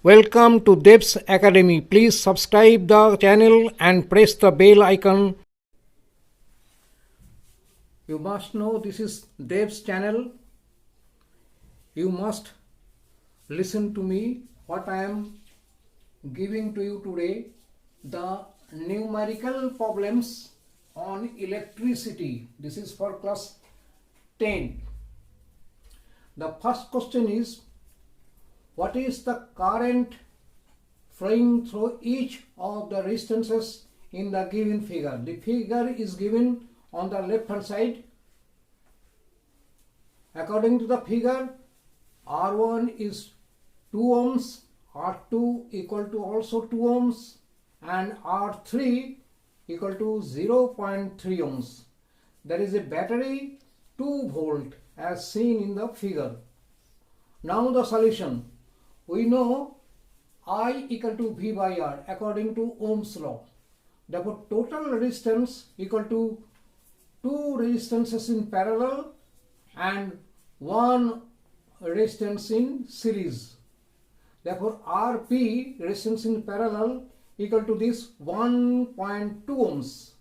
Welcome to Dev's Academy. Please subscribe the channel and press the bell icon. You must know this is Dev's channel. You must listen to me what I am giving to you today. The numerical problems on electricity. This is for class 10. The first question is, what is the current flowing through each of the resistances in the given figure? The figure is given on the left hand side. According to the figure, R1 is 2 ohms, R2 equal to also 2 ohms, and R3 equal to 0.3 ohms. There is a battery 2 volt as seen in the figure. Now the solution. We know I equal to V by R according to Ohm's law. Therefore, total resistance equal to 2 resistances in parallel and 1 resistance in series. Therefore, Rp resistance in parallel equal to this 1.2 ohms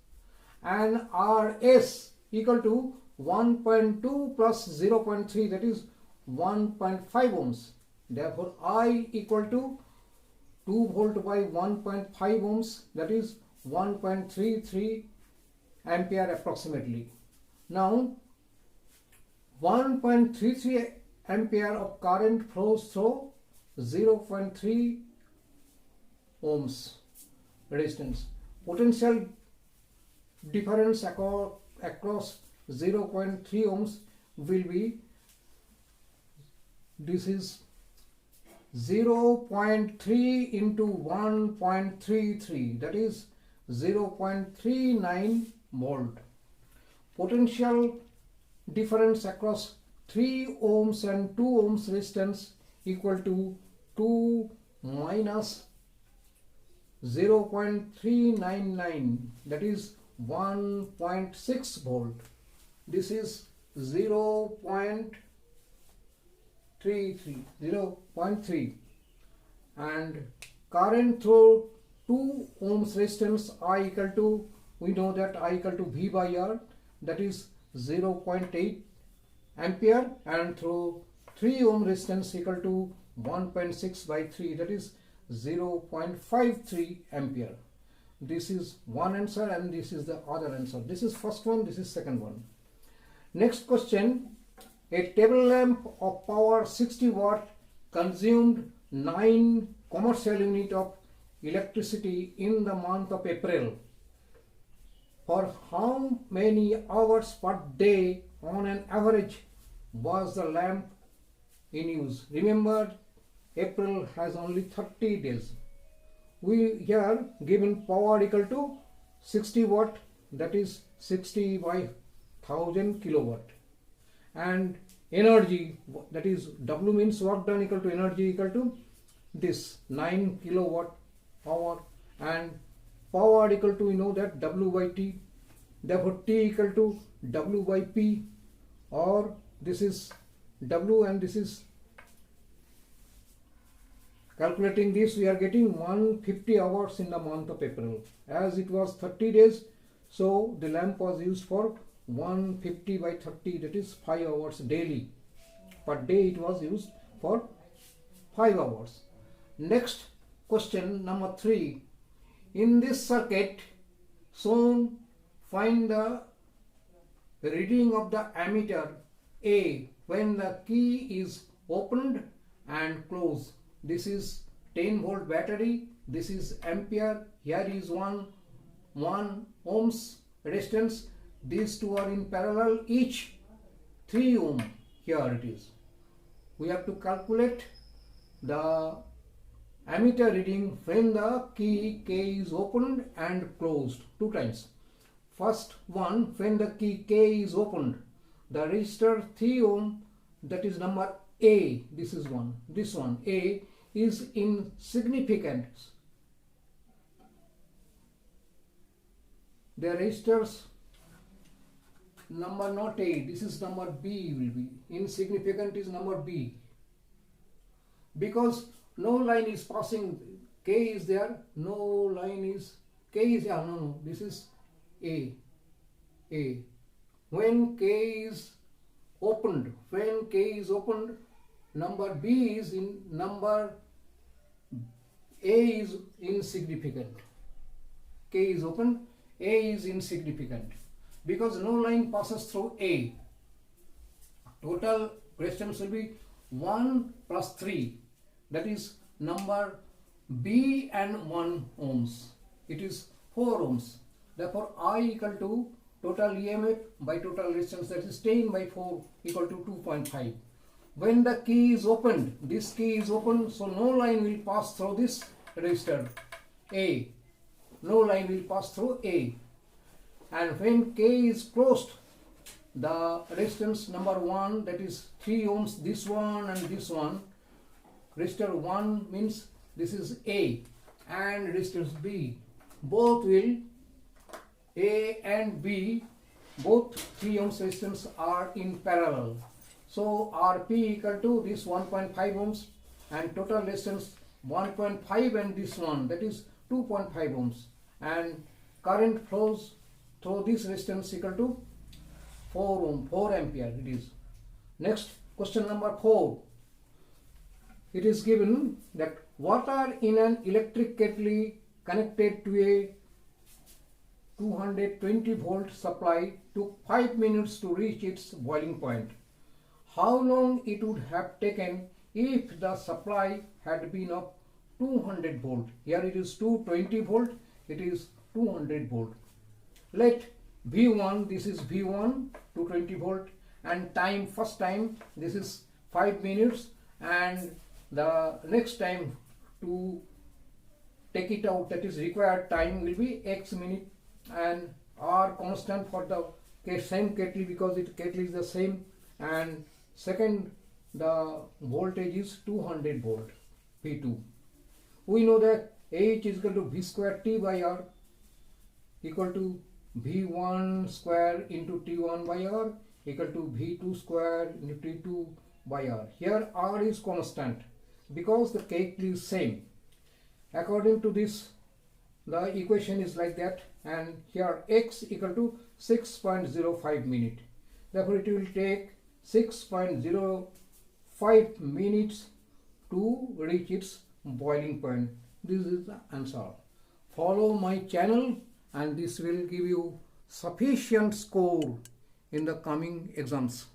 and Rs equal to 1.2 plus 0.3, that is 1.5 ohms. Therefore, I equal to 2 volt by 1.5 ohms, that is 1.33 ampere approximately. Now, 1.33 ampere of current flows through 0.3 ohms resistance. Potential difference across 0.3 ohms will be, this is 0.3 into 1.33, that is 0.39 volt. Potential difference across 3 ohms and 2 ohms resistance equal to 2 minus 0.399, that is 1.6 volt. This is 0.3, and current through 2 ohms resistance I equal to, we know that I equal to V by R, that is 0.8 ampere, and through 3 ohm resistance equal to 1.6 by 3, that is 0.53 ampere. This is one answer and this is the other answer. This is first one, this is second one. Next question. A table lamp of power 60 watt consumed 9 commercial unit of electricity in the month of April. For how many hours per day on an average was the lamp in use? Remember, April has only 30 days. We here given power equal to 60 watt, that is 60 by 1000 kilowatt, and energy, that is W means work done, equal to energy equal to this 9 kilowatt hour, and power equal to, we know that W by T. Therefore, T equal to W by P, or this is W and this is, calculating this, we are getting 150 hours in the month of April. As it was 30 days, so the lamp was used for 150 by 30, that is 5 hours daily. Per day it was used for 5 hours. Next question, number 3. In this circuit shown, find the reading of the ammeter A when the key is opened and closed. This is 10 volt battery, this is ampere, here is 1 ohms resistance. These two are in parallel, each 3 ohm. Here it is. We have to calculate the ammeter reading when the key K is opened and closed 2 times. First one, when the key K is opened, the resistor 3 ohm, that is number A, this is one, this one A is insignificant. The resistors number not A, this is number B will be. Insignificant is number B. Because no line is passing, K is there, no line is, K is, no, this is A. When K is opened, number B is in, number A is insignificant. K is opened, A is insignificant, because no line passes through A. Total resistance will be 1 plus 3, that is number B and 1 ohms. It is 4 ohms. Therefore, I equal to total EMF by total resistance, that is 10 by 4 equal to 2.5. When the key is opened, this key is opened, so no line will pass through this resistor A. No line will pass through A. And when K is closed, the resistance number 1, that is 3 ohms, this one and this one. Resistor 1 means this is A, and resistors B. Both will, A and B, both 3 ohms resistance are in parallel. So Rp equal to this 1.5 ohms and total resistance 1.5 and this one, that is 2.5 ohms. And current flows through this resistance equal to 4 ampere it is. Next, question number 4. It is given that water in an electric kettle connected to a 220 volt supply took 5 minutes to reach its boiling point. How long it would have taken if the supply had been of 200 volt? Here it is 220 volt, it is 200 volt. Let V1, this is V1, 220 volt, and time, first time, this is 5 minutes, and the next time to take it out, that is required time, will be X minute, and R constant for the same kettle, because it kettle is the same, and second, the voltage is 200 volt, P2. We know that H is equal to V square T by R equal to V1 square into T1 by R equal to V2 square into T2 by R. Here R is constant because the kettle is same. According to this, the equation is like that, and here X equal to 6.05 minute. Therefore, it will take 6.05 minutes to reach its boiling point. This is the answer. Follow my channel, and this will give you sufficient score in the coming exams.